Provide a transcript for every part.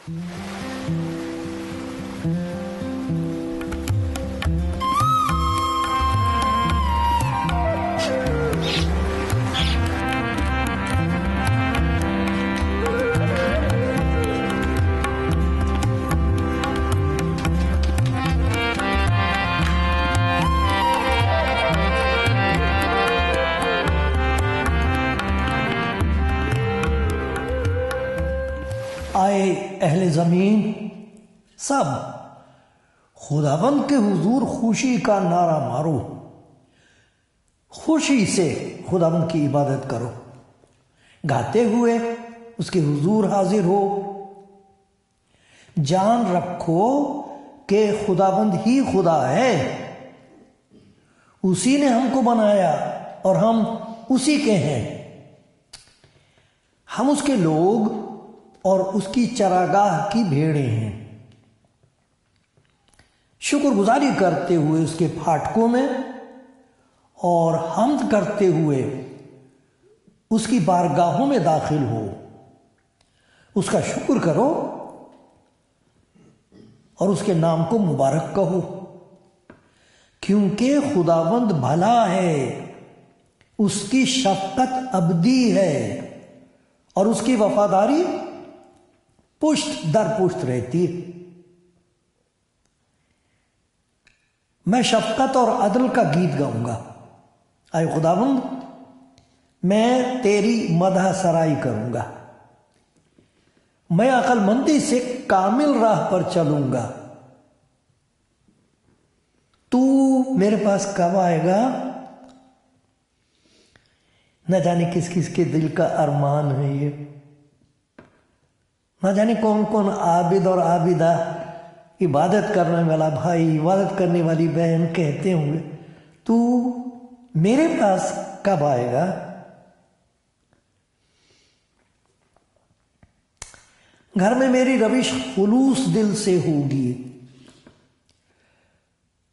آئے اہل زمین سب خداوند کے حضور خوشی کا نعرہ مارو، خوشی سے خداوند کی عبادت کرو، گاتے ہوئے اس کے حضور حاضر ہو، جان رکھو کہ خداوند ہی خدا ہے، اسی نے ہم کو بنایا اور ہم اسی کے ہیں، ہم اس کے لوگ اور اس کی چراگاہ کی بھیڑیں ہیں۔ شکر گزاری کرتے ہوئے اس کے پھاٹکوں میں اور حمد کرتے ہوئے اس کی بارگاہوں میں داخل ہو، اس کا شکر کرو اور اس کے نام کو مبارک کہو، کیونکہ خداوند بھلا ہے، اس کی شفقت ابدی ہے اور اس کی وفاداری پشت در پشت رہتی ہے۔ میں شفقت اور عدل کا گیت گاؤں گا، اے خداوند میں تیری مدح سرائی کروں گا، میں عقل مندی سے کامل راہ پر چلوں گا۔ تو میرے پاس کب آئے گا؟ نہ جانے کس کس کے دل کا ارمان ہے یہ، نہ جانے کون کون عابد اور عابدہ، عبادت کرنے والا بھائی، عبادت کرنے والی بہن کہتے ہوں گے تو میرے پاس کب آئے گا؟ گھر میں میری روش خلوص دل سے ہوگی،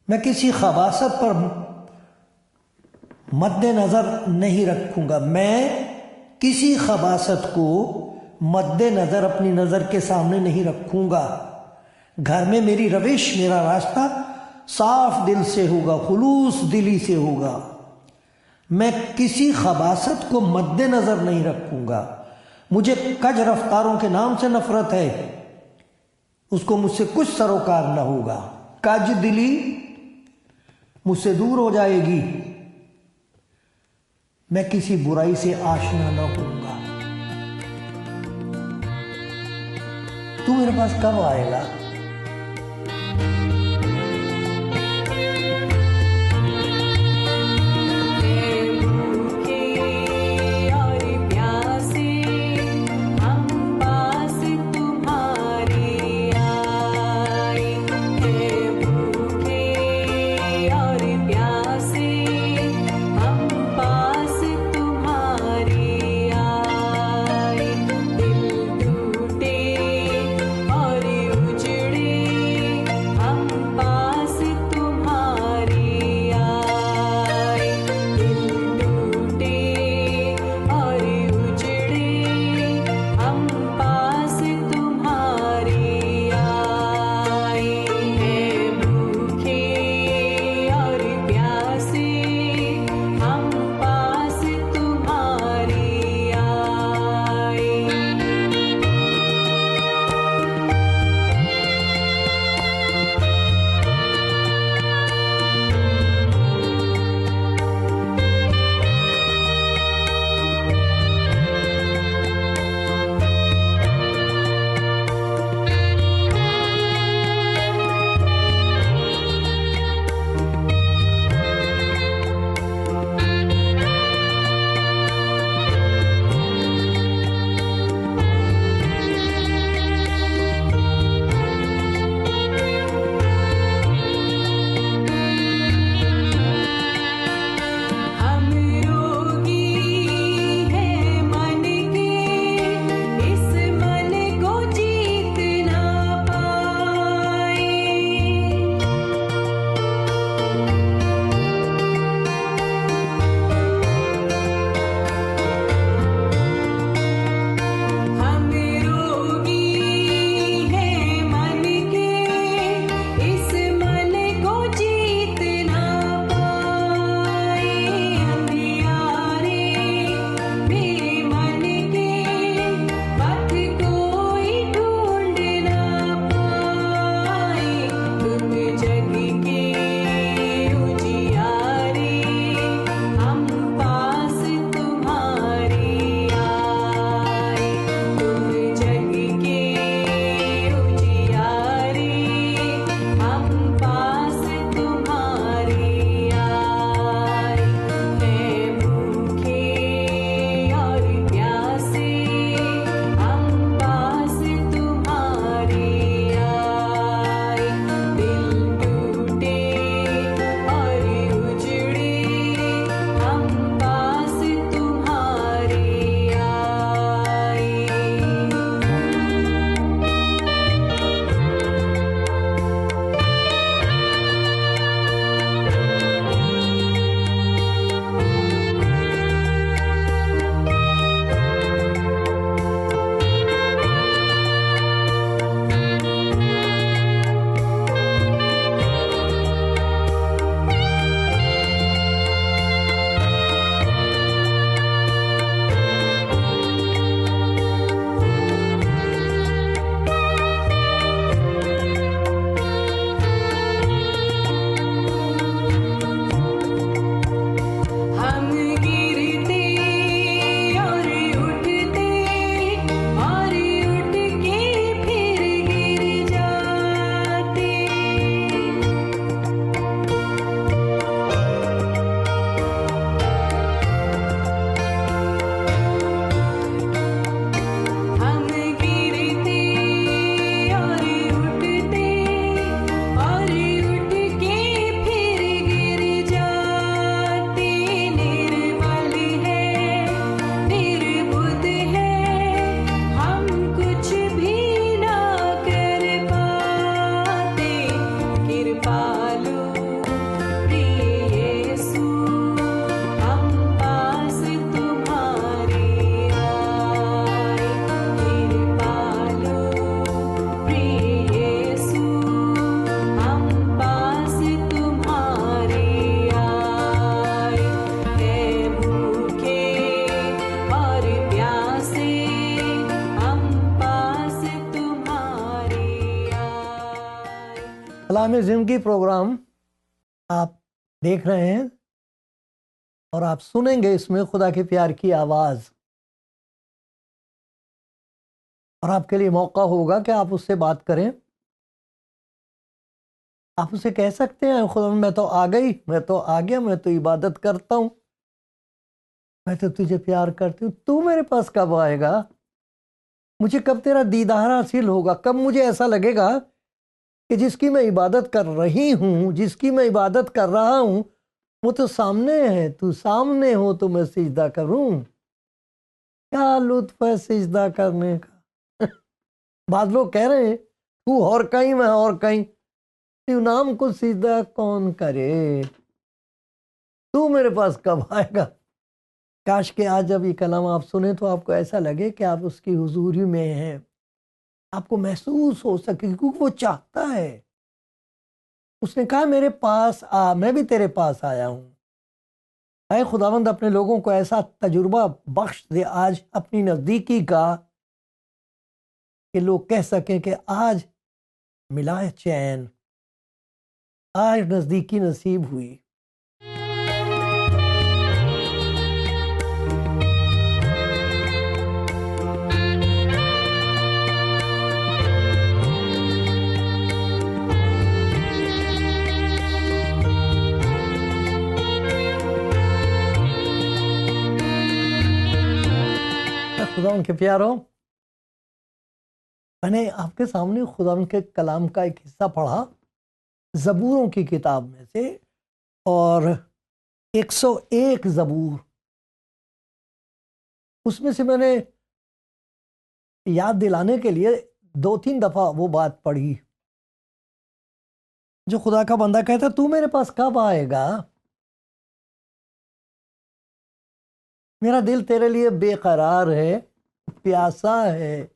میں کسی خباثت پر مد نظر نہیں رکھوں گا، میں کسی خباثت کو مد نظر اپنی نظر کے سامنے نہیں رکھوں گا۔ گھر میں میری روش، میرا راستہ صاف دل سے ہوگا، خلوص دلی سے ہوگا، میں کسی خباثت کو مد نظر نہیں رکھوں گا۔ مجھے کج رفتاروں کے نام سے نفرت ہے، اس کو مجھ سے کچھ سروکار نہ ہوگا۔ کج دلی مجھ سے دور ہو جائے گی، میں کسی برائی سے آشنا نہ ہوں گا۔ تو میرے پاس کب آئے گا؟ دل ٹوٹے اور کلام زندگی پروگرام آپ دیکھ رہے ہیں اور آپ سنیں گے اس میں خدا کے پیار کی آواز، اور آپ کے لیے موقع ہوگا کہ آپ اس سے بات کریں. آپ اسے کہہ سکتے ہیں خدا میں تو آ گئی، میں تو آ گیا، میں تو عبادت کرتا ہوں، میں تو تجھے پیار کرتی ہوں، تو میرے پاس کب آئے گا؟ مجھے کب تیرا دیدار حاصل ہوگا؟ کب مجھے ایسا لگے گا کہ جس کی میں عبادت کر رہی ہوں، جس کی میں عبادت کر رہا ہوں، وہ تو سامنے ہے، تو سامنے ہو تو میں سجدہ کروں. کیا لطف ہے سجدہ کرنے کا. بعض لوگ کہہ رہے ہیں تو اور کہیں میں اور کہیں، تو نام کو سجدہ کون کرے، تو میرے پاس کب آئے گا. کاش کہ آج جب یہ کلام آپ سنیں تو آپ کو ایسا لگے کہ آپ اس کی حضوری میں ہیں، آپ کو محسوس ہو سکے، کیونکہ وہ چاہتا ہے. اس نے کہا میرے پاس آ، میں بھی تیرے پاس آیا ہوں. اے خداوند اپنے لوگوں کو ایسا تجربہ بخش دے آج اپنی نزدیکی کا، کہ لوگ کہہ سکیں کہ آج ملا ہے چین، آج نزدیکی نصیب ہوئی. خداوند کے پیارو، میں نے آپ کے سامنے خداوند کے کلام کا ایک حصہ پڑھا زبوروں کی کتاب میں سے، اور 101 زبور، اس میں سے میں نے یاد دلانے کے لیے 2-3 دفعہ وہ بات پڑھی جو خدا کا بندہ کہتا تو میرے پاس کب آئے گا؟ میرا دل تیرے لیے بے قرار ہے، پیاسا ہے.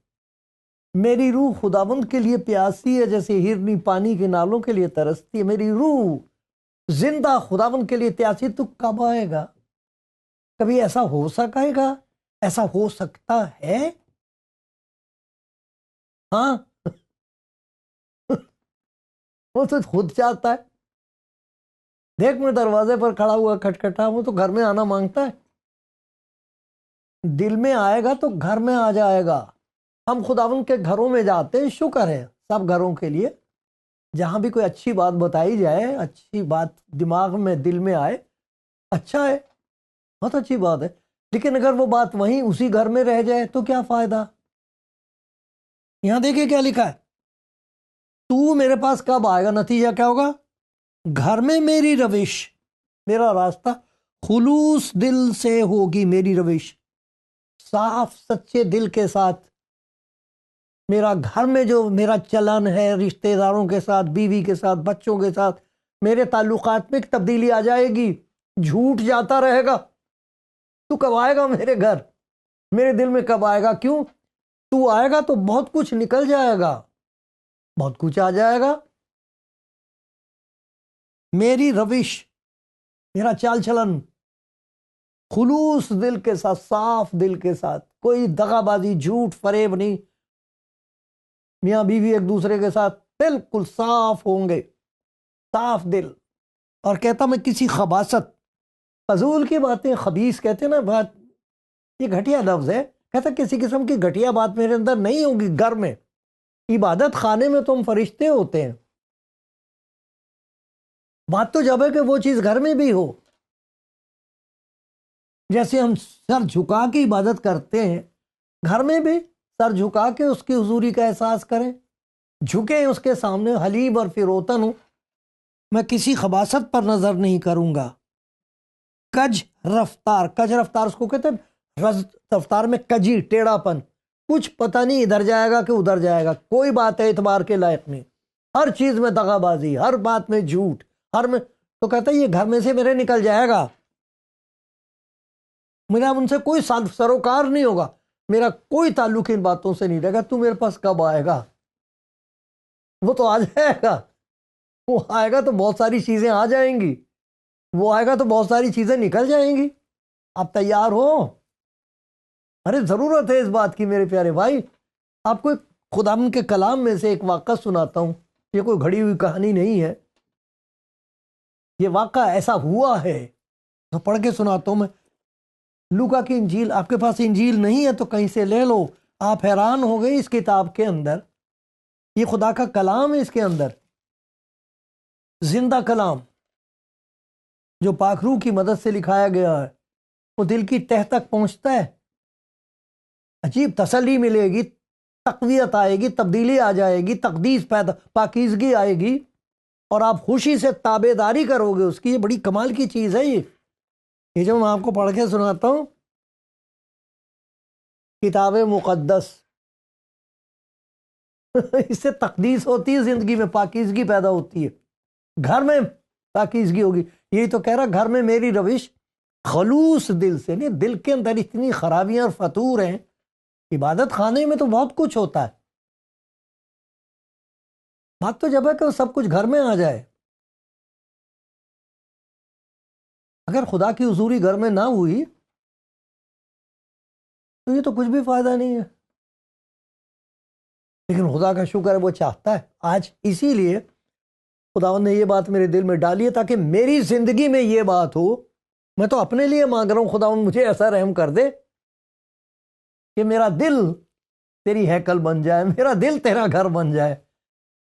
میری روح خداوند کے لیے پیاسی ہے، جیسے ہرنی پانی کے نالوں کے لیے ترستی ہے. میری روح زندہ خداوند کے لیے پیاسی. تو کب آئے گا؟ کبھی ایسا ہو سکے گا؟ ایسا ہو سکتا ہے؟ ہاں وہ تو خود چاہتا ہے. دیکھ میں دروازے پر کھڑا ہوا کھٹکھٹا، وہ تو گھر میں آنا مانگتا ہے. دل میں آئے گا تو گھر میں آ جائے گا. ہم خداوند کے گھروں میں جاتے ہیں، شکر ہے سب گھروں کے لیے، جہاں بھی کوئی اچھی بات بتائی جائے، اچھی بات دماغ میں دل میں آئے، اچھا ہے، بہت اچھی بات ہے. لیکن اگر وہ بات وہیں اسی گھر میں رہ جائے تو کیا فائدہ؟ یہاں دیکھیں کیا لکھا ہے، تو میرے پاس کب آئے گا؟ نتیجہ کیا ہوگا؟ گھر میں میری روش، میرا راستہ خلوص دل سے ہوگی. میری روش صاف سچے دل کے ساتھ، میرا گھر میں جو میرا چلن ہے، رشتہ داروں کے ساتھ، بیوی کے ساتھ، بچوں کے ساتھ، میرے تعلقات میں ایک تبدیلی آ جائے گی. جھوٹ جاتا رہے گا. تو کب آئے گا میرے گھر؟ میرے دل میں کب آئے گا؟ کیوں؟ تو آئے گا تو بہت کچھ نکل جائے گا، بہت کچھ آ جائے گا. میری روش، میرا چال چلن خلوص دل کے ساتھ، صاف دل کے ساتھ، کوئی دغا بازی، جھوٹ، فریب نہیں. میاں بیوی ایک دوسرے کے ساتھ بالکل صاف ہوں گے، صاف دل. اور کہتا میں کسی خباثت، فضول کی باتیں، خبیث کہتے ہیں نا بات، یہ گھٹیا لفظ ہے. کہتا کسی قسم کی گھٹیا بات میرے اندر نہیں ہوگی. گھر میں، عبادت خانے میں تو ہم فرشتے ہوتے ہیں. بات تو جب ہے کہ وہ چیز گھر میں بھی ہو. جیسے ہم سر جھکا کے عبادت کرتے ہیں، گھر میں بھی سر جھکا کے اس کی حضوری کا احساس کریں، جھکیں اس کے سامنے، حلیب اور فروتن ہوں. میں کسی خباثت پر نظر نہیں کروں گا. کج رفتار، کج رفتار اس کو کہتے ہیں، رفتار میں کجی، ٹیڑھا پن، کچھ پتہ نہیں ادھر جائے گا کہ ادھر جائے گا، کوئی بات اعتبار کے لائق نہیں، ہر چیز میں دغا بازی، ہر بات میں جھوٹ، ہر میں. تو کہتا ہے یہ گھر میں سے میرے نکل جائے گا. میرا ان سے کوئی سروکار نہیں ہوگا، میرا کوئی تعلق ان باتوں سے نہیں رہے گا. تو میرے پاس کب آئے گا؟ وہ تو آ جائے گا. وہ آئے گا تو بہت ساری چیزیں آ جائیں گی، وہ آئے گا تو بہت ساری چیزیں نکل جائیں گی. آپ تیار ہو؟ ارے ضرورت ہے اس بات کی میرے پیارے بھائی. آپ کو خداوند کے کلام میں سے ایک واقعہ سناتا ہوں. یہ کوئی گھڑی ہوئی کہانی نہیں ہے، یہ واقعہ ایسا ہوا ہے، تو پڑھ کے سناتا ہوں میں۔ لوکا کی انجیل، آپ کے پاس انجیل نہیں ہے تو کہیں سے لے لو، آپ حیران ہو گئے اس کتاب کے اندر، یہ خدا کا کلام ہے، اس کے اندر زندہ کلام جو پاک روح کی مدد سے لکھایا گیا ہے، وہ دل کی تہ تک پہنچتا ہے، عجیب تسلی ملے گی، تقویت آئے گی، تبدیلی آ جائے گی، تقدیس پیدا، پاکیزگی آئے گی، اور آپ خوشی سے تابع داری کرو گے اس کی۔ یہ بڑی کمال کی چیز ہے، یہ جو میں آپ کو پڑھ کے سناتا ہوں، کتاب مقدس اس سے تقدیس ہوتی ہے، زندگی میں پاکیزگی پیدا ہوتی ہے، گھر میں پاکیزگی ہوگی۔ یہی تو کہہ رہا، گھر میں میری روش خلوص دل سے، نہیں دل کے اندر اتنی خرابیاں اور فتور ہیں۔ عبادت خانے میں تو بہت کچھ ہوتا ہے، بات تو جب ہے کہ وہ سب کچھ گھر میں آ جائے۔ اگر خدا کی حضوری گھر میں نہ ہوئی تو یہ تو کچھ بھی فائدہ نہیں ہے، لیکن خدا کا شکر ہے وہ چاہتا ہے۔ آج اسی لیے خداوند نے یہ بات میرے دل میں ڈالی ہے تاکہ میری زندگی میں یہ بات ہو۔ میں تو اپنے لیے مانگ رہا ہوں، خداوند مجھے ایسا رحم کر دے کہ میرا دل تیری ہیکل بن جائے، میرا دل تیرا گھر بن جائے۔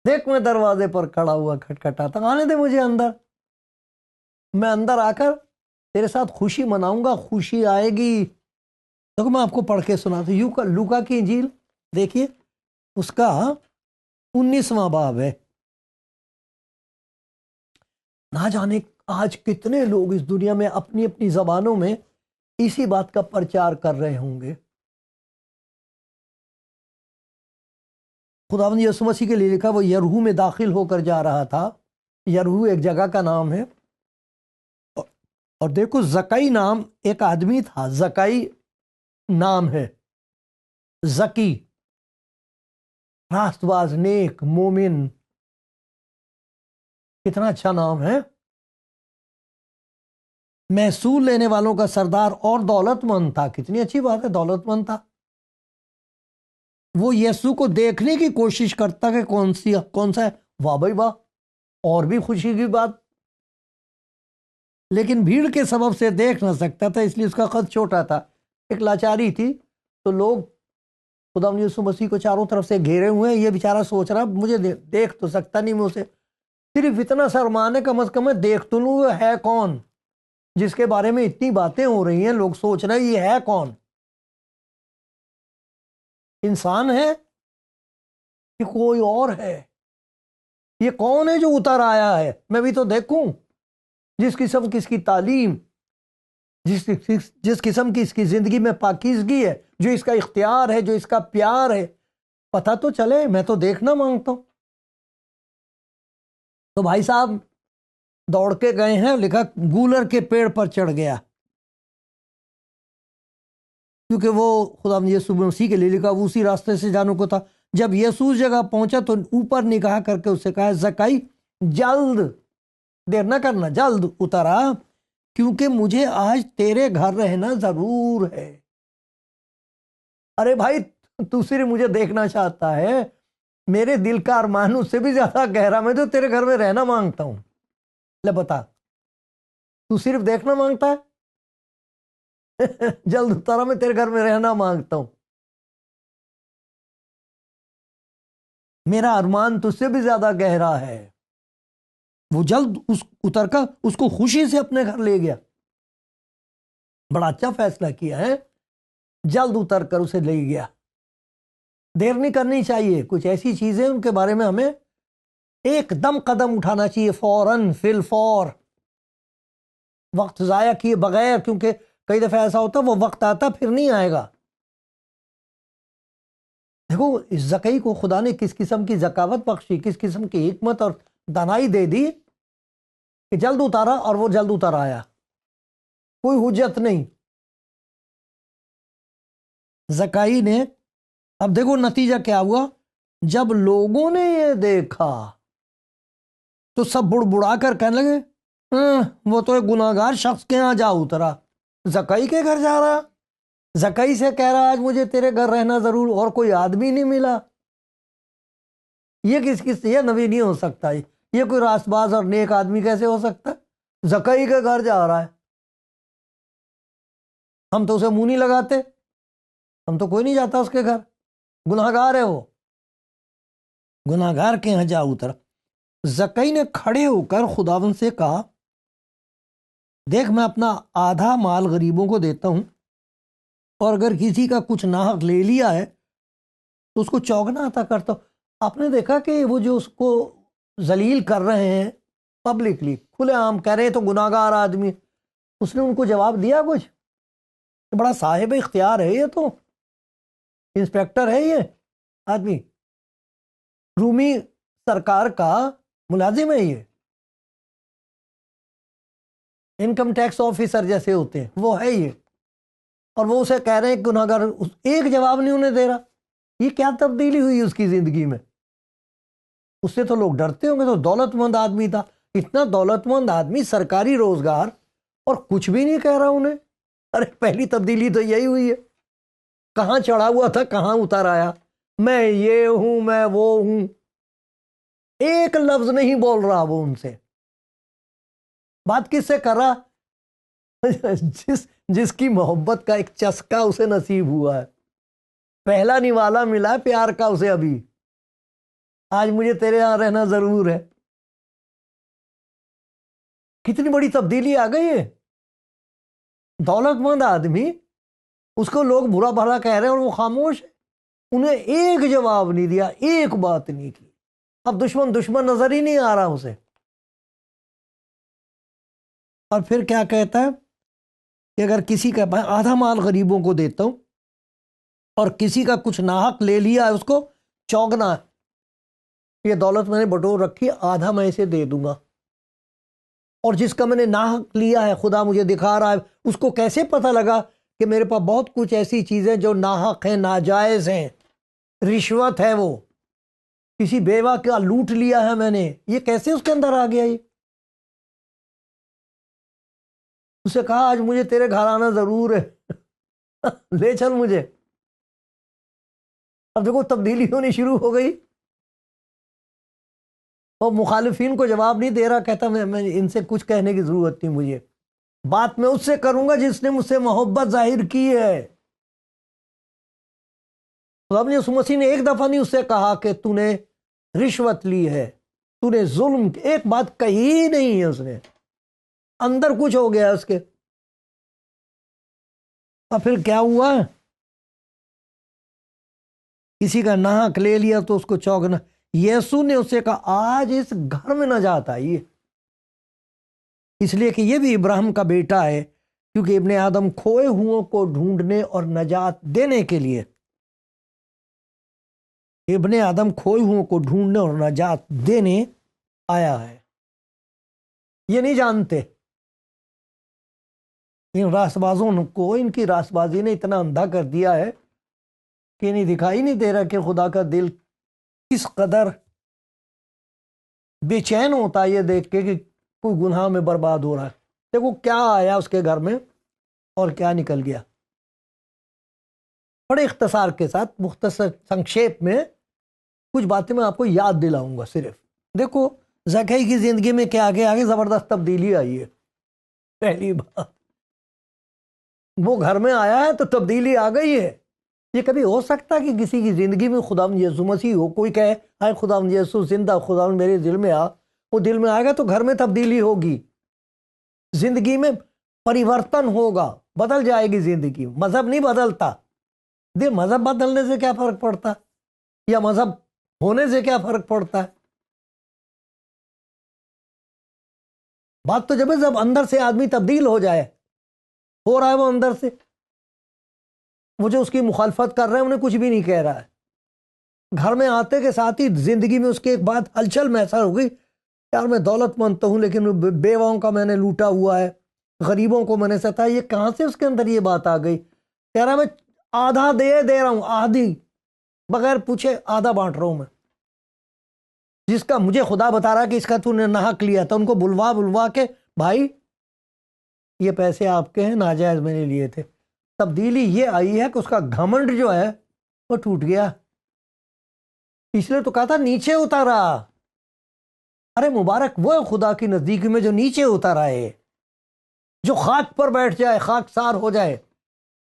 دیکھ میں دروازے پر کھڑا ہوا کھٹکھٹاتا، آنے دے مجھے اندر، میں اندر آ کر تیرے ساتھ خوشی مناؤں گا، خوشی آئے گی۔ تو میں آپ کو پڑھ کے سناتا ہوں لوکا کی انجیل، دیکھیے اس کا 19واں باب ہے۔ نہ جانے آج کتنے لوگ اس دنیا میں اپنی اپنی زبانوں میں اسی بات کا پرچار کر رہے ہوں گے۔ خداوند یسوع مسیح کے لیے لکھا، وہ یرہو میں داخل ہو کر جا رہا تھا۔ یرہو ایک جگہ کا نام ہے، اور دیکھو زکئی نام ایک آدمی تھا، زکئی نام ہے، زکی، راست باز، نیک، مومن، کتنا اچھا نام ہے۔ محصول لینے والوں کا سردار اور دولت مند تھا، کتنی اچھی بات ہے، دولت مند تھا۔ وہ یسوع کو دیکھنے کی کوشش کرتا کہ کون سا ہے، واہ بھائی واہ، اور بھی خوشی کی بات، لیکن بھیڑ کے سبب سے دیکھ نہ سکتا تھا، اس لیے اس کا قد چھوٹا تھا، ایک لاچاری تھی۔ تو لوگ خدا یسوع مسیح کو چاروں طرف سے گھیرے ہوئے ہیں، یہ بیچارہ سوچ رہا مجھے دیکھ تو سکتا نہیں، میں اسے صرف اتنا سرمانے کم از کم دیکھ تو لوں، ہے کون جس کے بارے میں اتنی باتیں ہو رہی ہیں، لوگ سوچ رہے ہیں یہ ہے کون، انسان ہے کہ کوئی اور ہے، یہ کون ہے جو اتر آیا ہے، میں بھی تو دیکھوں، جس قسم کی اس کی تعلیم، جس قسم کی اس کی زندگی میں پاکیزگی ہے، جو اس کا اختیار ہے، جو اس کا پیار ہے، پتہ تو چلے، میں تو دیکھنا مانگتا ہوں۔ تو بھائی صاحب دوڑ کے گئے ہیں، لکھا گولر کے پیڑ پر چڑھ گیا، کیونکہ وہ خدا یسوع مسیح کے لیے لکھا وہ اسی راستے سے جانے کو تھا۔ جب یسوع اس جگہ پہنچا تو اوپر نگاہ کر کے اس سے کہا، زکئی جلد، دیر نہ کرنا، جلد اتر آ، کیونکہ مجھے آج تیرے گھر رہنا ضرور ہے۔ ارے بھائی تو صرف مجھے دیکھنا چاہتا ہے، میرے دل کا ارمان اس سے بھی زیادہ گہرا، میں تو تیرے گھر میں رہنا مانگتا ہوں۔ لے بتا، تو صرف دیکھنا مانگتا ہے؟ جلد اترا، میں تیرے گھر میں رہنا مانگتا ہوں، میرا ارمان تجھ سے بھی زیادہ گہرا ہے۔ وہ جلد اتر کر اس کو خوشی سے اپنے گھر لے گیا، بڑا اچھا فیصلہ کیا ہے، جلد اتر کر اسے لے گیا۔ دیر نہیں کرنی چاہیے، کچھ ایسی چیزیں ان کے بارے میں ہمیں ایک دم قدم اٹھانا چاہیے، فوراً، فی الفور، وقت ضائع کیے بغیر، کیونکہ کئی دفعہ ایسا ہوتا وہ وقت آتا پھر نہیں آئے گا۔ دیکھو اس زکئی کو خدا نے کس قسم کی ذکاوت بخشی، کس قسم کی حکمت اور دانائی دے دی کہ جلد اتارا، اور وہ جلد اتر آیا، کوئی حجت نہیں۔ زکئی نے، اب دیکھو نتیجہ کیا ہوا، جب لوگوں نے یہ دیکھا تو سب بڑبڑا کر کہنے لگے، وہ تو ایک گناہگار شخص کے یہاں جا اترا، زکئی کے گھر جا رہا، زکئی سے کہہ رہا آج مجھے تیرے گھر رہنا ضرور، اور کوئی آدمی نہیں ملا۔ یہ یہ نبی نہیں ہو سکتا، یہ کوئی راست باز اور نیک آدمی کیسے ہو سکتا؟ زکئی کے گھر جا رہا ہے، ہم تو اسے منہ نہیں لگاتے، ہم تو کوئی نہیں جاتا اس کے گھر، گناہ گار ہے وہ، گناہ گار کے یہاں جا اترا۔ زکئی نے کھڑے ہو کر خداوند سے کہا، دیکھ میں اپنا آدھا مال غریبوں کو دیتا ہوں، اور اگر کسی کا کچھ ناحق لے لیا ہے تو اس کو چوگنا عطا کرتا ہوں۔ آپ نے دیکھا کہ وہ جو اس کو ذلیل کر رہے ہیں پبلکلی، کھلے عام کہہ رہے ہیں تو گناہ گار آدمی، اس نے ان کو جواب دیا کچھ؟ بڑا صاحب اختیار ہے، یہ تو انسپیکٹر ہے یہ آدمی، رومی سرکار کا ملازم ہے یہ، انکم ٹیکس آفیسر جیسے ہوتے ہیں وہ ہے یہ، اور وہ اسے کہہ رہے ہیں گناہ گار، ایک جواب نہیں انہیں دے رہا۔ یہ کیا تبدیلی ہوئی اس کی زندگی میں؟ اس سے تو لوگ ڈرتے ہوں گے، تو دولت مند آدمی تھا، اتنا دولت مند آدمی، سرکاری روزگار، اور کچھ بھی نہیں کہہ رہا انہیں۔ ارے پہلی تبدیلی تو یہی ہوئی ہے، کہاں چڑھا ہوا تھا کہاں اتر آیا، میں یہ ہوں میں وہ ہوں، ایک لفظ نہیں بول رہا وہ ان سے۔ بات کس سے کر رہا؟ جس کی محبت کا ایک چسکا اسے نصیب ہوا ہے، پہلا نوالا ملا ہے پیار کا اسے، ابھی آج مجھے تیرے یہاں رہنا ضرور ہے۔ کتنی بڑی تبدیلی آ گئی ہے، دولت مند آدمی، اس کو لوگ برا بھلا کہہ رہے ہیں اور وہ خاموش ہے، انہیں ایک جواب نہیں دیا، ایک بات نہیں کی۔ اب دشمن نظر ہی نہیں آ رہا اسے۔ اور پھر کیا کہتا ہے کہ اگر کسی کا آدھا مال غریبوں کو دیتا ہوں، اور کسی کا کچھ ناحق لے لیا ہے اس کو چوگنا ہے، یہ دولت میں نے بٹور رکھی، آدھا میں اسے دے دوں گا، اور جس کا میں نے ناحق لیا ہے خدا مجھے دکھا رہا ہے، اس کو کیسے پتہ لگا کہ میرے پاس بہت کچھ ایسی چیزیں جو ناحق ہیں، ناجائز ہیں، رشوت ہے، وہ کسی بیوہ کا لوٹ لیا ہے میں نے، یہ کیسے اس کے اندر آ گیا؟ یہ اسے کہا آج مجھے تیرے گھر آنا ضرور ہے، لے چل مجھے۔ اب دیکھو تبدیلی ہونی شروع ہو گئی، اور مخالفین کو جواب نہیں دے رہا، کہتا میں ان سے کچھ کہنے کی ضرورت نہیں مجھے، بات میں اس سے کروں گا جس نے مجھ سے محبت ظاہر کی ہے۔ رب یسوع مسیح نے ایک دفعہ نہیں اس سے کہا کہ تو نے رشوت لی ہے، تو نے ظلم، ایک بات کہی ہی نہیں ہے اس نے، اندر کچھ ہو گیا اس کے۔ اور پھر کیا ہوا؟ کسی کا ناحق لے لیا تو اس کو چوگنا۔ یسوع نے اس سے کہا آج اس گھر میں نجات آئی ہے، اس لیے کہ یہ بھی ابراہیم کا بیٹا ہے، کیونکہ ابن آدم کھوئے ہوئوں کو ڈھونڈنے اور نجات دینے کے لیے، ابن آدم کھوئے ہوئوں کو ڈھونڈنے اور نجات دینے آیا ہے۔ یہ نہیں جانتے، ان راست بازوں کو، ان کی راست بازی نے اتنا اندھا کر دیا ہے کہ نہیں دکھائی نہیں دے رہا کہ خدا کا دل کس قدر بے چین ہوتا ہے یہ دیکھ کے کہ کوئی گناہ میں برباد ہو رہا ہے۔ دیکھو کیا آیا اس کے گھر میں اور کیا نکل گیا۔ بڑے اختصار کے ساتھ، مختصر سنکشیپ میں کچھ باتیں میں آپ کو یاد دلاؤں گا صرف۔ دیکھو زکئی کی زندگی میں کیا آگے زبردست تبدیلی آئی ہے۔ پہلی بات، وہ گھر میں آیا ہے تو تبدیلی آ گئی ہے۔ یہ کبھی ہو سکتا کہ کسی کی زندگی میں خداوند یسوع مسیح ہو، کوئی کہے اے خداوند یسوع زندہ، خداوند میرے دل میں آ، وہ دل میں آئے گا تو گھر میں تبدیلی ہوگی، زندگی میں پریورتن ہوگا، بدل جائے گی زندگی۔ مذہب نہیں بدلتا، مذہب بدلنے سے کیا فرق پڑتا، یا مذہب ہونے سے کیا فرق پڑتا ہے؟ بات تو جب اندر سے آدمی تبدیل ہو جائے، ہو رہا ہے وہ اندر سے، وہ جو اس کی مخالفت کر رہے ہیں انہیں کچھ بھی نہیں کہہ رہا ہے، گھر میں آتے کے ساتھ ہی زندگی میں اس کے ایک بات ہلچل محسوس ہو گئی، یار میں دولت مند تو ہوں لیکن بیواؤں کا میں نے لوٹا ہوا ہے، غریبوں کو میں نے ستایا، یہ کہاں سے اس کے اندر یہ بات آ گئی؟ کہہ رہا میں آدھا دے رہا ہوں، آدھی، بغیر پوچھے آدھا بانٹ رہا ہوں میں، جس کا مجھے خدا بتا رہا کہ اس کا تو نے ناحق لیا تھا، ان کو بلوا کے بھائی یہ پیسے آپ کے ہیں، ناجائز میں نے لیے تھے۔ تبدیلی یہ آئی ہے کہ اس کا گھمنڈ جو ہے وہ ٹوٹ گیا، اس لیے تو کہا تھا نیچے اتارا. ارے مبارک وہ خدا کی نزدیکی میں جو نیچے اتر آئے، جو خاک پر بیٹھ جائے، خاک سار ہو جائے.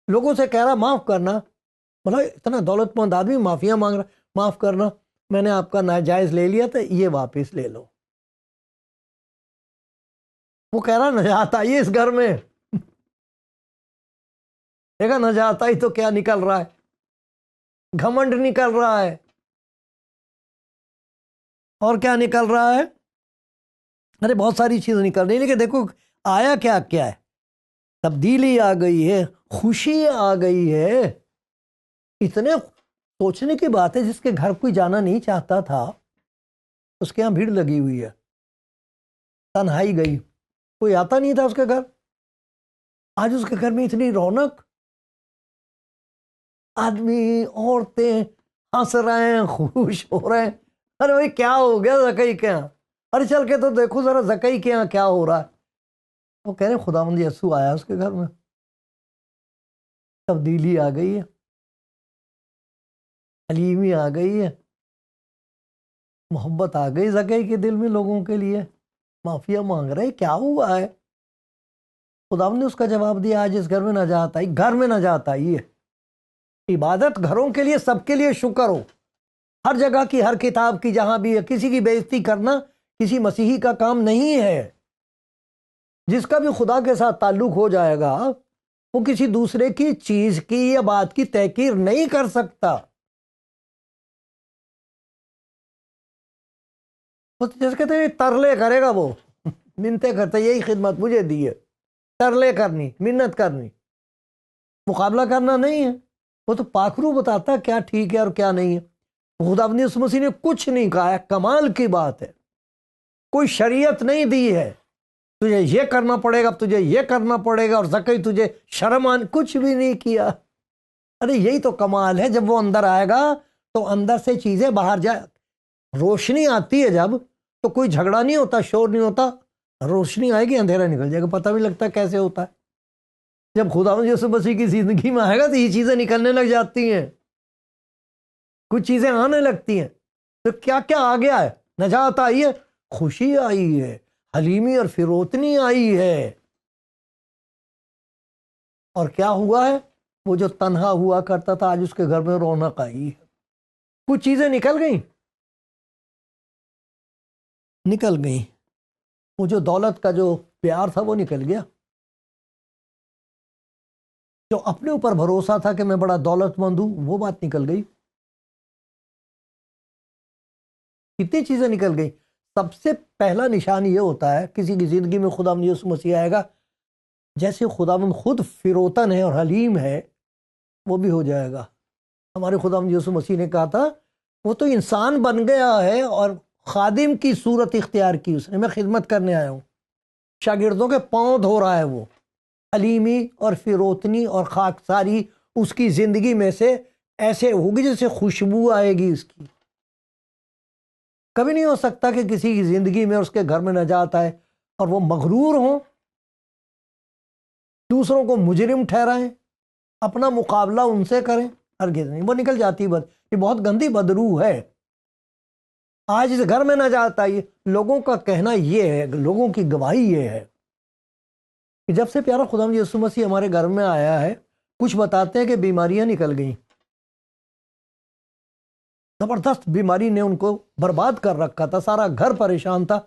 لوگوں سے کہہ رہا معاف کرنا، بولا اتنا دولت مند آدمی معافیاں مانگ رہا، معاف کرنا، میں نے آپ کا ناجائز لے لیا تو یہ واپس لے لو. وہ کہہ رہا نجات آئی اس گھر میں. دیکھا نجات آئی تو کیا نکل رہا ہے؟ گھمنڈ نکل رہا ہے. اور کیا نکل رہا ہے؟ ارے بہت ساری چیزیں نکل رہی، لیکن دیکھو آیا کیا کیا ہے؟ تبدیلی آ گئی ہے، خوشی آ گئی ہے. اتنے سوچنے کی بات ہے، جس کے گھر کوئی جانا نہیں چاہتا تھا اس کے یہاں بھیڑ لگی ہوئی ہے. تنہائی گئی، کوئی آتا نہیں تھا اس کے گھر، آج اس کے گھر میں اتنی رونق، آدمی عورتیں ہنس رہے ہیں، خوش ہو رہے ہیں. ارے بھائی کیا ہو گیا زکئی کے یہاں؟ ارے چل کے تو دیکھو ذرا زکئی کے یہاں کیا ہو رہا ہے. وہ کہہ رہے ہیں خداوند یسوع آیا اس کے گھر میں، تبدیلی آ گئی ہے، حلیمی آ گئی ہے، محبت آ گئی زکئی کے دل میں لوگوں کے لیے. معافیا مانگ رہے، کیا ہوا ہے؟ خداوند نے اس کا جواب دیا، آج اس گھر میں نجات آئی. گھر میں نجات آئی ہے. عبادت گھروں کے لیے، سب کے لیے شکر ہو. ہر جگہ کی، ہر کتاب کی، جہاں بھی ہے، کسی کی بے عزتی کرنا کسی مسیحی کا کام نہیں ہے. جس کا بھی خدا کے ساتھ تعلق ہو جائے گا وہ کسی دوسرے کی چیز کی یا بات کی تحقیر نہیں کر سکتا. جیسے کہتے ہیں ترلے کرے گا، وہ منتیں کرتے، یہی خدمت مجھے دی ہے، ترلے کرنی، منت کرنی، مقابلہ کرنا نہیں ہے. وہ تو پاکرو بتاتا ہے کیا ٹھیک ہے اور کیا نہیں ہے. خداوند یسوع مسیح نے کچھ نہیں کہا ہے، کمال کی بات ہے. کوئی شریعت نہیں دی ہے تجھے یہ کرنا پڑے گا، تجھے یہ کرنا پڑے گا، اور زکئی تجھے شرم آن، کچھ بھی نہیں کیا. ارے یہی تو کمال ہے. جب وہ اندر آئے گا تو اندر سے چیزیں باہر جائے. روشنی آتی ہے جب تو کوئی جھگڑا نہیں ہوتا، شور نہیں ہوتا. روشنی آئے گی اندھیرا نکل جائے گا، پتہ بھی لگتا ہے کیسے ہوتا ہے. جب خداوند یسوع مسیح کی زندگی میں آئے گا تو یہ چیزیں نکلنے لگ جاتی ہیں، کچھ چیزیں آنے لگتی ہیں. تو کیا کیا آ گیا ہے؟ نجات آئی ہے، خوشی آئی ہے، حلیمی اور فروتنی آئی ہے. اور کیا ہوا ہے؟ وہ جو تنہا ہوا کرتا تھا آج اس کے گھر میں رونق آئی ہے. کچھ چیزیں نکل گئیں، نکل گئیں. وہ جو دولت کا جو پیار تھا وہ نکل گیا. جو اپنے اوپر بھروسہ تھا کہ میں بڑا دولت مند ہوں، وہ بات نکل گئی. کتنی چیزیں نکل گئی. سب سے پہلا نشان یہ ہوتا ہے کسی کی زندگی میں خداوند یسوع مسیح آئے گا، جیسے خداوند خود فروتن ہے اور حلیم ہے، وہ بھی ہو جائے گا. ہمارے خداوند یسوع مسیح نے کہا تھا وہ تو انسان بن گیا ہے اور خادم کی صورت اختیار کی اس نے. میں خدمت کرنے آیا ہوں، شاگردوں کے پاؤں دھو رہا ہے. وہ حلیمی اور فروتنی اور خاکساری اس کی زندگی میں سے ایسے ہوگی جیسے خوشبو آئے گی اس کی. کبھی نہیں ہو سکتا کہ کسی کی زندگی میں اس کے گھر میں نجات آئے اور وہ مغرور ہوں، دوسروں کو مجرم ٹھہرائیں، اپنا مقابلہ ان سے کریں. ہرگز نہیں. وہ نکل جاتی یہ بہت گندی بدروح ہے. آج اس گھر میں نجات آئی. لوگوں کا کہنا یہ ہے، لوگوں کی گواہی یہ ہے کہ جب سے پیارا خداوند یسوع مسیح ہمارے گھر میں آیا ہے، کچھ بتاتے ہیں کہ بیماریاں نکل گئیں. زبردست بیماری نے ان کو برباد کر رکھا تھا، سارا گھر پریشان تھا.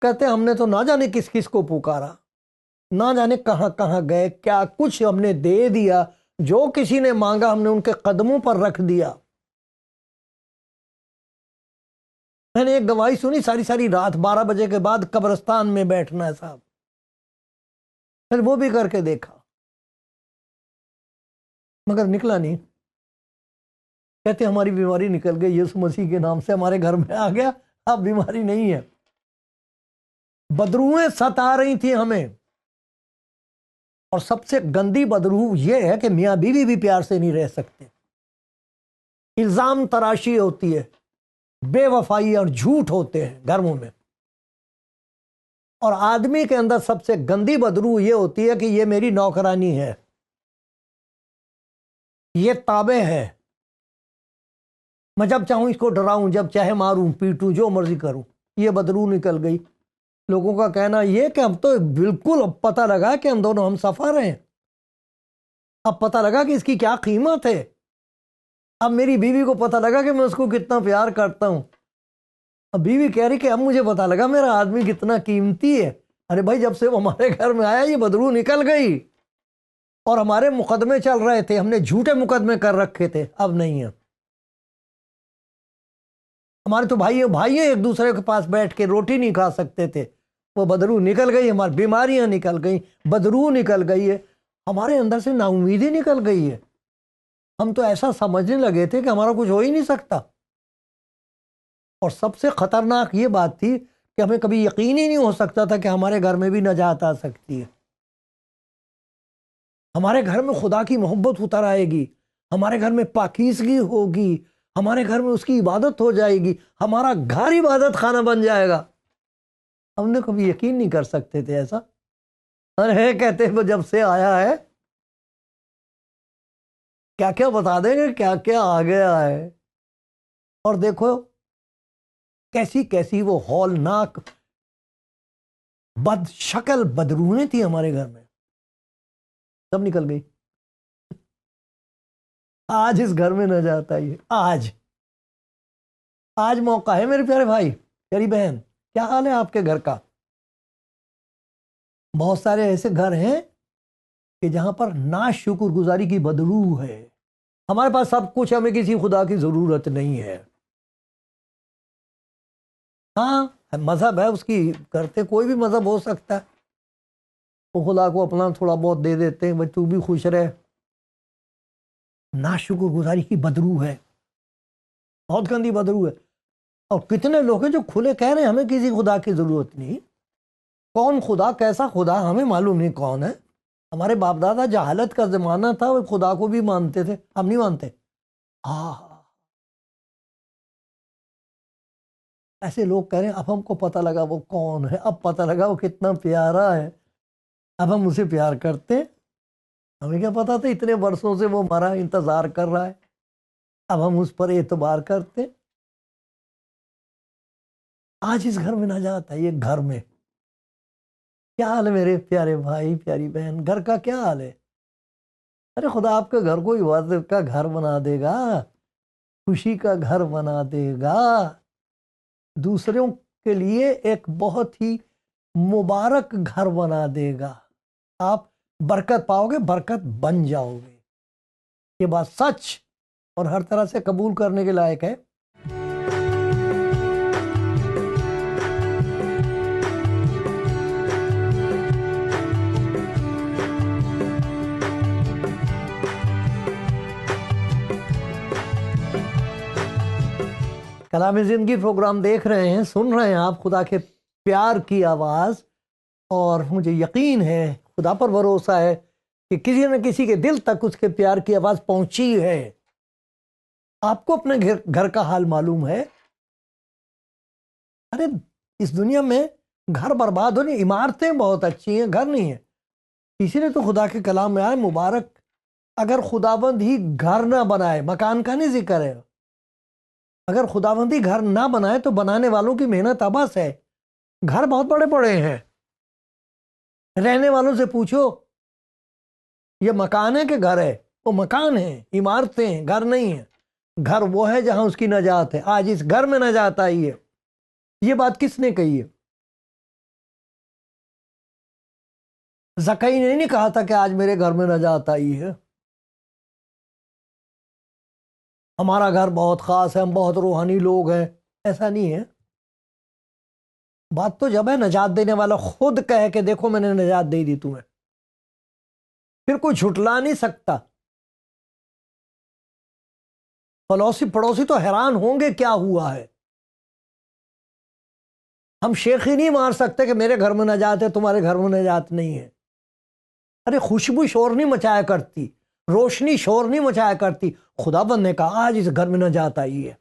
کہتے ہیں ہم نے تو نہ جانے کس کس کو پکارا، نہ جانے کہاں کہاں گئے، کیا کچھ ہم نے دے دیا، جو کسی نے مانگا ہم نے ان کے قدموں پر رکھ دیا. میں نے ایک گواہی سنی، ساری ساری رات 12 بجے کے بعد قبرستان میں بیٹھنا ہے صاحب. پھر وہ بھی کر کے دیکھا مگر نکلا نہیں. کہتے ہماری بیماری نکل گئی، یسوع مسیح کے نام سے ہمارے گھر میں آ گیا، اب بیماری نہیں ہے. بدروہیں ستا رہی تھیں ہمیں. اور سب سے گندی بدروح یہ ہے کہ میاں بیوی بھی پیار سے نہیں رہ سکتے. الزام تراشی ہوتی ہے، بے وفائی اور جھوٹ ہوتے ہیں گھروں میں. اور آدمی کے اندر سب سے گندی بدروح یہ ہوتی ہے کہ یہ میری نوکرانی ہے، یہ تابع ہے، میں جب چاہوں اس کو ڈراؤں، جب چاہے ماروں پیٹوں، جو مرضی کروں، یہ بدرو نکل گئی۔ لوگوں کا کہنا یہ کہ اب تو بالکل اب پتہ لگا کہ ہم دونوں ہم سفر ہیں، اب پتہ لگا کہ اس کی کیا قیمت ہے، اب میری بیوی کو پتہ لگا کہ میں اس کو کتنا پیار کرتا ہوں۔ اب بیوی کہہ رہی کہ اب مجھے پتہ لگا میرا آدمی کتنا قیمتی ہے۔ ارے بھائی، جب سے وہ ہمارے گھر میں آیا یہ بدرو نکل گئی، اور ہمارے مقدمے چل رہے تھے، ہم نے جھوٹے مقدمے کر رکھے تھے، اب نہیں ہیں۔ ہمارے تو بھائی ایک دوسرے کے پاس بیٹھ کے روٹی نہیں کھا سکتے تھے، وہ بدرو نکل گئی، ہماری بیماریاں نکل گئی، بدرو نکل گئی ہے، ہمارے اندر سے نا امیدی نکل گئی ہے۔ ہم تو ایسا سمجھنے لگے تھے کہ ہمارا کچھ ہو ہی نہیں سکتا، اور سب سے خطرناک یہ بات تھی کہ ہمیں کبھی یقین ہی نہیں ہو سکتا تھا کہ ہمارے گھر میں بھی نجات آ سکتی ہے، ہمارے گھر میں خدا کی محبت اتر آئے گی، ہمارے گھر میں پاکیزگی ہوگی، ہمارے گھر میں اس کی عبادت ہو جائے گی، ہمارا گھر عبادت خانہ بن جائے گا۔ ہم نے کبھی یقین نہیں کر سکتے تھے ایسا۔ ارے کہتے وہ جب سے آیا ہے کیا کیا بتا دیں گے، کیا کیا آ گیا ہے۔ اور دیکھو کیسی کیسی وہ ہولناک بد شکل بدروہیں تھی ہمارے گھر میں، سب نکل گئی۔ آج اس گھر میں نہ جاتا یہ، آج موقع ہے میرے پیارے بھائی، پیاری بہن، کیا حال ہے آپ کے گھر کا؟ بہت سارے ایسے گھر ہیں کہ جہاں پر ناشکر گزاری کی بدبو ہے۔ ہمارے پاس سب کچھ، ہمیں کسی خدا کی ضرورت نہیں ہے۔ ہاں مذہب ہے اس کی، کرتے کوئی بھی مذہب ہو سکتا ہے، وہ خدا کو اپنا تھوڑا بہت دے دیتے ہیں، بھائی تو بھی خوش رہے۔ ناشکر گزاری کی بدرو ہے، بہت گندی بدرو ہے۔ اور کتنے لوگ ہیں جو کھلے کہہ رہے ہیں ہمیں کسی خدا کی ضرورت نہیں۔ کون خدا، کیسا خدا ہمیں معلوم نہیں کون ہے۔ ہمارے باپ دادا جہالت کا زمانہ تھا، وہ خدا کو بھی مانتے تھے، ہم نہیں مانتے۔ ہاں ایسے لوگ کہہ رہے ہیں اب ہم کو پتہ لگا وہ کون ہے، اب پتہ لگا وہ کتنا پیارا ہے، اب ہم اسے پیار کرتے ہیں۔ ہمیں کیا پتا تھا اتنے برسوں سے وہ ہمارا انتظار کر رہا ہے، اب ہم اس پر اعتبار کرتے۔ آج اس گھر میں نہ جاتا، یہ گھر میں کیا حال ہے میرے پیارے بھائی پیاری بہن، گھر کا کیا حال ہے؟ ارے خدا آپ کے گھر کو عبادت کا گھر بنا دے گا، خوشی کا گھر بنا دے گا، دوسروں کے لیے ایک بہت ہی مبارک گھر بنا دے گا۔ آپ برکت پاؤ گے، برکت بن جاؤ گے، یہ بات سچ اور ہر طرح سے قبول کرنے کے لائق ہے۔ کلام زندگی پروگرام دیکھ رہے ہیں، سن رہے ہیں آپ خدا کے پیار کی آواز، اور مجھے یقین ہے، خدا پر بھروسہ ہے کہ کسی نہ کسی کے دل تک اس کے پیار کی آواز پہنچی ہے۔ آپ کو اپنے گھر کا حال معلوم ہے؟ ارے اس دنیا میں گھر برباد ہونے، عمارتیں بہت اچھی ہیں، گھر نہیں ہیں۔ اسی لیے تو خدا کے کلام میں آئے مبارک اگر خداوند ہی گھر نہ بنائے، مکان کا نہیں ذکر ہے، اگر خداوندی گھر نہ بنائے تو بنانے والوں کی محنت ابس ہے۔ گھر بہت بڑے بڑے ہیں، رہنے والوں سے پوچھو یہ مکان ہے کہ گھر ہے؟ وہ مکان ہے، عمارتیں ہیں، گھر نہیں ہے۔ گھر وہ ہے جہاں اس کی نجات ہے۔ آج اس گھر میں نجات آئی ہے۔ یہ بات کس نے کہی ہے؟ زکئی نے نہیں کہا تھا کہ آج میرے گھر میں نجات آئی ہے، ہمارا گھر بہت خاص ہے، ہم بہت روحانی لوگ ہیں، ایسا نہیں ہے۔ بات تو جب ہے نجات دینے والا خود کہے کہ دیکھو میں نے نجات دے دی تمہیں، پھر کوئی جھٹلا نہیں سکتا۔ پڑوسی تو حیران ہوں گے کیا ہوا ہے۔ ہم شیخی نہیں مار سکتے کہ میرے گھر میں نجات ہے، تمہارے گھر میں نجات نہیں ہے۔ ارے خوشبو شور نہیں مچایا کرتی، روشنی شور نہیں مچایا کرتی۔ خدا بند نے کہا آج اس گھر میں نجات آئی ہے۔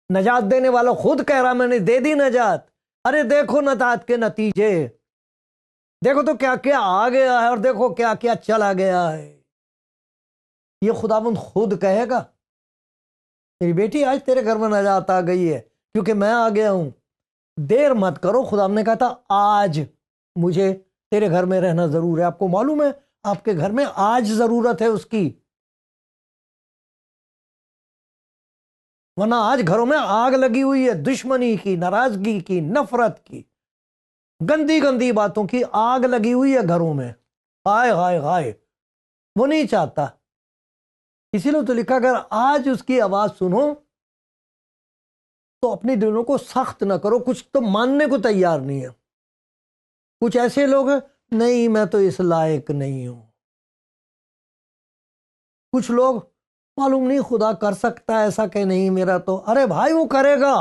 نجات دینے والا خود کہہ رہا میں نے دے دی نجات۔ ارے دیکھو نجات کے نتیجے، دیکھو تو کیا کیا آ گیا ہے، اور دیکھو کیا کیا چلا گیا ہے۔ یہ خداوند خود کہے گا۔ میری بیٹی آج تیرے گھر میں نجات آ گئی ہے کیونکہ میں آ گیا ہوں. دیر مت کرو. خدا نے کہا تھا آج مجھے تیرے گھر میں رہنا ضرور ہے. آپ کو معلوم ہے آپ کے گھر میں آج ضرورت ہے اس کی، ورنہ آج گھروں میں آگ لگی ہوئی ہے، دشمنی کی، ناراضگی کی، نفرت کی، گندی گندی باتوں کی آگ لگی ہوئی ہے گھروں میں. ہائے ہائے ہائے، وہ نہیں چاہتا. اسی لیے تو لکھا اگر آج اس کی آواز سنو تو اپنے دلوں کو سخت نہ کرو. کچھ تو ماننے کو تیار نہیں ہے. کچھ ایسے لوگ ہیں نہیں میں تو اس لائق نہیں ہوں. کچھ لوگ معلوم نہیں خدا کر سکتا ہے ایسا کہ نہیں میرا تو. ارے بھائی وہ کرے گا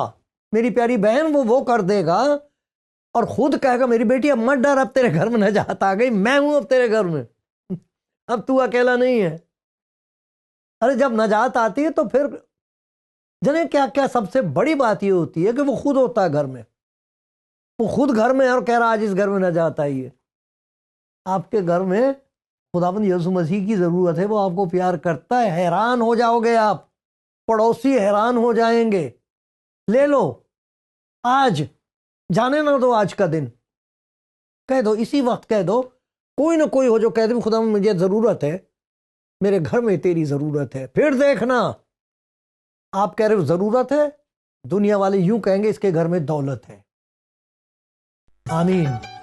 میری پیاری بہن، وہ کر دے گا اور خود کہے گا میری بیٹی اب مت ڈر، اب تیرے گھر میں نجات آ گئی، میں ہوں اب تیرے گھر میں، اب تو اکیلا نہیں ہے. ارے جب نجات آتی ہے تو پھر جنہیں کیا کیا سب سے بڑی بات یہ ہوتی ہے کہ وہ خود ہوتا ہے گھر میں، وہ خود گھر میں اور کہہ رہا آج اس گھر میں نجات آئی ہے. آپ کے گھر میں خداوند یسوع مسیح کی ضرورت ہے، وہ آپ کو پیار کرتا ہے. حیران ہو جاؤ گے آپ، پڑوسی حیران ہو جائیں گے. لے لو آج، جانے نہ دو آج کا دن. کہہ دو اسی وقت، کہہ دو کوئی نہ کوئی ہو جو کہہ دے خداوند مجھے ضرورت ہے، میرے گھر میں تیری ضرورت ہے. پھر دیکھنا آپ کہہ رہے ہو ضرورت ہے، دنیا والے یوں کہیں گے اس کے گھر میں دولت ہے. آمین.